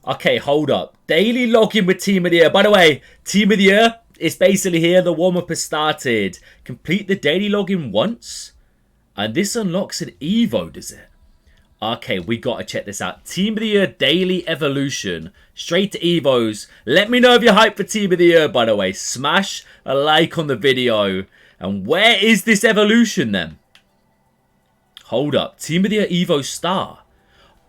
Okay, hold up. Daily login with Team of the Year. By the way, Team of the Year is basically here. The warm-up has started. Complete the daily login once. And this unlocks an Evo, does it? Okay, we gotta check this out. Team of the Year Daily Evolution. Straight to Evos. Let me know if you're hyped for Team of the Year, by the way. Smash a like on the video. And where is this evolution then? Hold up. Team of the Year Evo Star.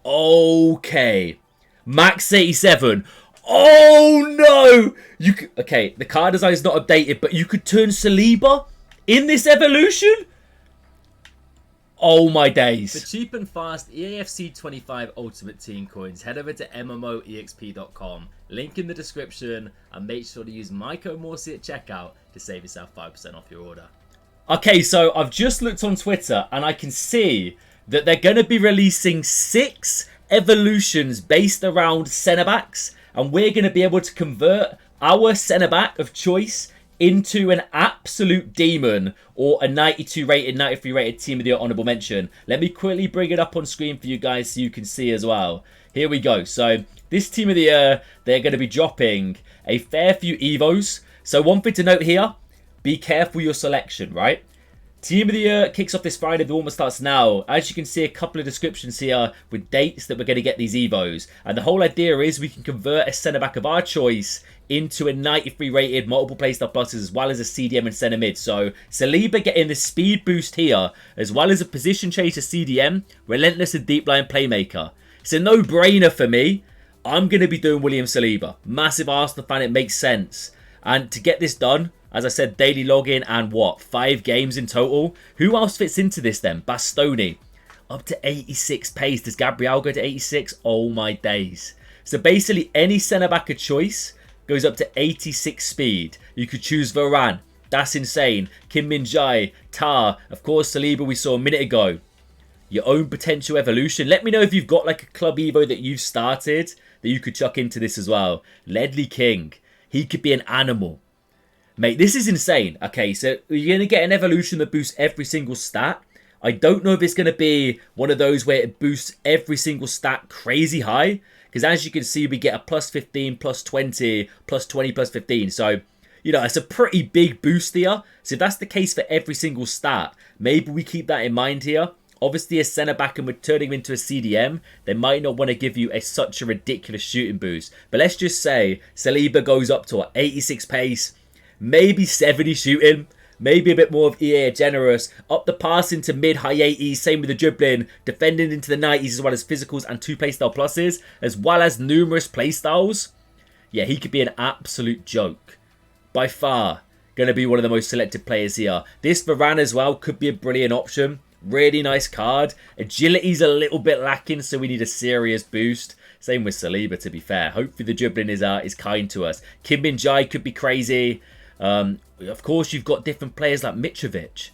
Okay. Max 87. Oh no! Okay, the card design is not updated, but you could turn Saliba in this evolution? Oh my days. For cheap and fast EAFC 25 Ultimate Team coins, head over to MMOEXP.com. Link in the description, and make sure to use my code Morsey at checkout to save yourself 5% off your order. Okay, so I've just looked on Twitter and I can see that they're going to be releasing 6 evolutions based around centre-backs, and we're going to be able to convert our centre-back of choice into an absolute demon or a 92 rated, 93 rated Team of the Year honourable mention. Let me quickly bring it up on screen for you guys so you can see as well. Here we go. So this Team of the Year, they're going to be dropping a fair few Evos. So one thing to note here, be careful your selection, right? Team of the Year kicks off this Friday. The warm-up starts now. As you can see, a couple of descriptions here with dates that we're going to get these Evos. And the whole idea is we can convert a centre-back of our choice into a 93 rated multiple playstyle pluses as well as a CDM and centre mid. So Saliba getting the speed boost here as well as a position change to CDM, relentless and deep line playmaker. It's a no-brainer for me. I'm going to be doing William Saliba. Massive Arsenal fan, it makes sense. And to get this done, as I said, daily login and what? 5 games in total? Who else fits into this then? Bastoni. Up to 86 pace. Does Gabriel go to 86? Oh my days. So basically any centre-back of choice goes up to 86 speed. You could choose Varane. That's insane. Kim Min-jae, Tar. Of course, Saliba we saw a minute ago. Your own potential evolution. Let me know if you've got like a club Evo that you've started that you could chuck into this as well. Ledley King. He could be an animal. Mate, this is insane. Okay, so you're going to get an evolution that boosts every single stat. I don't know if it's going to be one of those where it boosts every single stat crazy high. Because as you can see, we get a plus 15, plus 20, plus 20, plus 15. So, you know, it's a pretty big boost here. So if that's the case for every single stat, maybe we keep that in mind here. Obviously, a centre-back and we're turning him into a CDM, they might not want to give you such a ridiculous shooting boost. But let's just say Saliba goes up to 86 pace, maybe 70 shooting, maybe a bit more of EA generous, up the passing to mid-high 80s, same with the dribbling, defending into the 90s as well as physicals and 2 playstyle pluses, as well as numerous playstyles. Yeah, he could be an absolute joke. By far, going to be one of the most selected players here. This Varane as well could be a brilliant option. Really nice card. Agility's a little bit lacking, so we need a serious boost. Same with Saliba, to be fair. Hopefully the dribbling is kind to us. Kim Min-jae could be crazy. Of course, you've got different players like Mitrovic.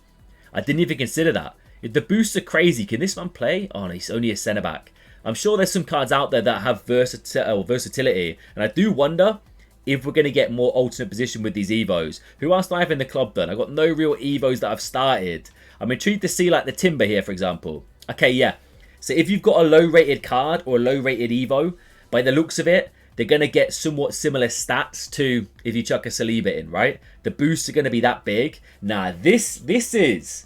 I didn't even consider that. If the boosts are crazy, can this man play? Oh, no, he's only a centre-back. I'm sure there's some cards out there that have versatility. And I do wonder if we're going to get more alternate position with these Evos. Who else do I have in the club then? I've got no real Evos that I've started. I'm intrigued to see like the Timber here, for example. Okay, yeah. So if you've got a low-rated card or a low-rated Evo, by the looks of it, they're going to get somewhat similar stats to if you chuck a Saliba in, right? The boosts are going to be that big. Nah, this is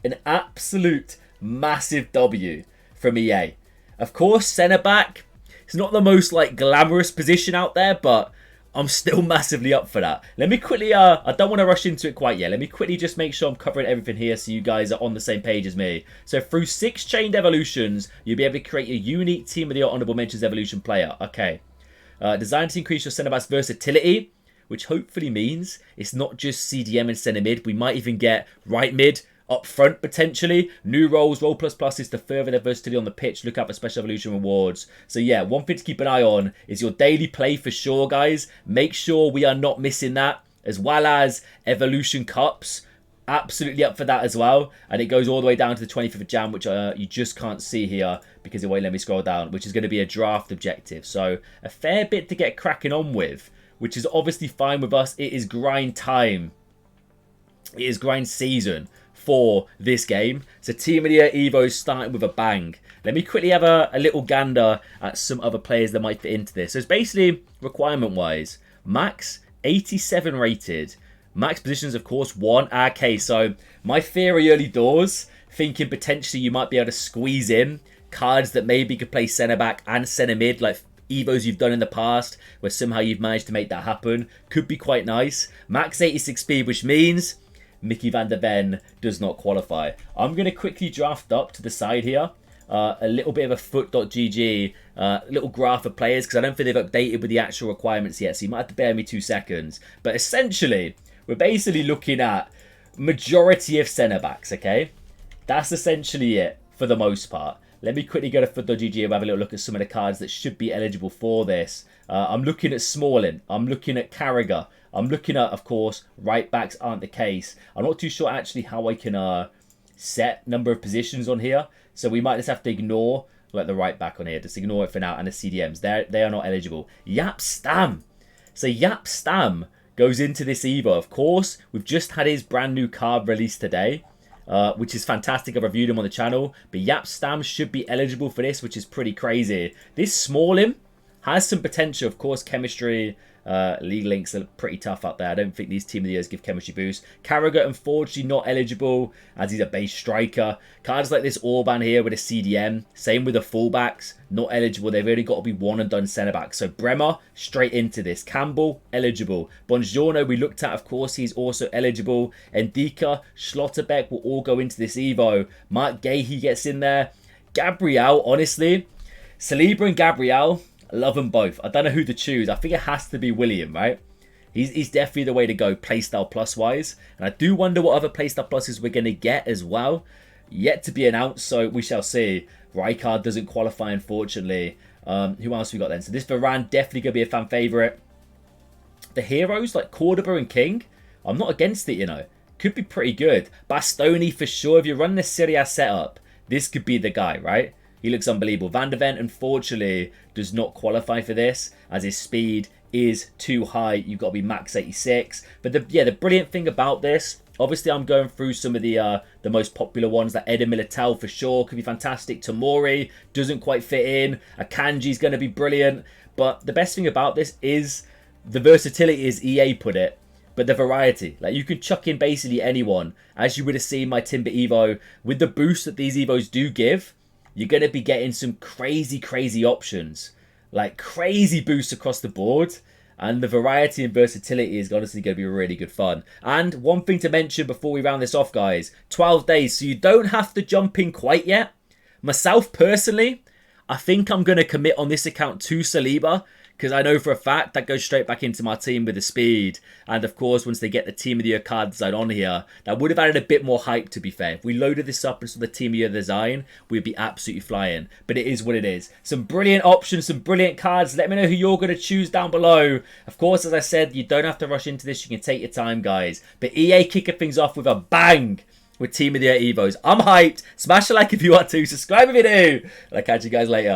an absolute massive W from EA. Of course, centre-back, it's not the most like glamorous position out there, but I'm still massively up for that. Let me quickly, I don't want to rush into it quite yet. Let me quickly just make sure I'm covering everything here so you guys are on the same page as me. So through 6 chained evolutions, you'll be able to create a unique Team of the Year honourable mentions evolution player. Okay. Designed to increase your centre back's versatility, which hopefully means it's not just CDM and centre mid. We might even get right mid, up front potentially. New roles, role plus pluses to further their versatility on the pitch. Look out for special evolution rewards. So yeah, one thing to keep an eye on is your daily play for sure, guys. Make sure we are not missing that, as well as evolution cups. Absolutely up for that as well. And it goes all the way down to the 25th of Jan, which you just can't see here because it won't let me scroll down, which is going to be a draft objective. So a fair bit to get cracking on with, which is obviously fine with us. It is grind time. It is grind season for this game. So Team of the Year Evo starting with a bang. Let me quickly have a little gander at some other players that might fit into this. So it's basically requirement-wise, max 87 rated. Max positions, of course, 1. Okay, so my theory early doors, thinking potentially you might be able to squeeze in cards that maybe could play centre-back and centre-mid, like Evos you've done in the past, where somehow you've managed to make that happen. Could be quite nice. Max 86 speed, which means Mickey van der Ven does not qualify. I'm going to quickly draft up to the side here. A little bit of a foot.gg, little graph of players, because I don't think they've updated with the actual requirements yet, so you might have to bear me 2 seconds. But essentially, we're basically looking at majority of centre-backs, okay? That's essentially it, for the most part. Let me quickly go to foot.gg and have a little look at some of the cards that should be eligible for this. I'm looking at Smalling. I'm looking at Carragher. I'm looking at, of course, right-backs aren't the case. I'm not too sure, actually, how I can set number of positions on here. So we might just have to ignore like the right back on here. Just ignore it for now. And the CDMs, they are not eligible. Yap Stam. So Yap Stam goes into this Evo. Of course, we've just had his brand new card released today, which is fantastic. I've reviewed him on the channel. But Yap Stam should be eligible for this, which is pretty crazy. This Smalling has some potential. Of course, chemistry, league links are pretty tough out there. I don't think these Team of the Years give chemistry boost. Carragher, unfortunately, not eligible as he's a base striker. Cards like this Orban here with a CDM. Same with the fullbacks, not eligible. They've only got to be one and done centre back. So Bremer, straight into this. Campbell, eligible. Bongiorno, we looked at, of course, he's also eligible. Ndika, Schlotterbeck will all go into this Evo. Mark Gahey gets in there. Gabriel, honestly, Saliba and Gabriel, I love them both. I don't know who to choose. I think it has to be William, right? He's definitely the way to go playstyle plus wise. And I do wonder what other playstyle pluses we're going to get as well. Yet to be announced, so we shall see. Rijkaard doesn't qualify, unfortunately. Who else we got then? So this Varane definitely going to be a fan favourite. The heroes like Cordoba and King, I'm not against it, you know. Could be pretty good. Bastoni for sure. If you're running the Serie A setup, this could be the guy, right? He looks unbelievable. Van der Ven, unfortunately, does not qualify for this as his speed is too high. You've got to be max 86. But the brilliant thing about this, obviously I'm going through some of the most popular ones, like Eder Militao for sure, could be fantastic. Tomori doesn't quite fit in. Akanji's going to be brilliant. But the best thing about this is the versatility, as EA put it. But the variety, like you can chuck in basically anyone. As you would have seen my Timber Evo, with the boost that these Evos do give, you're going to be getting some crazy options. Like crazy boosts across the board. And the variety and versatility is honestly going to be really good fun. And one thing to mention before we round this off, guys. 12 days, so you don't have to jump in quite yet. Myself, personally, I think I'm going to commit on this account to Saliba. Because I know for a fact that goes straight back into my team with the speed. And of course, once they get the Team of the Year card design on here, that would have added a bit more hype, to be fair. If we loaded this up into the Team of the Year design, we'd be absolutely flying. But it is what it is. Some brilliant options, some brilliant cards. Let me know who you're going to choose down below. Of course, as I said, you don't have to rush into this. You can take your time, guys. But EA kicking things off with a bang with Team of the Year Evos. I'm hyped. Smash a like if you want to. Subscribe if you do. And I'll catch you guys later.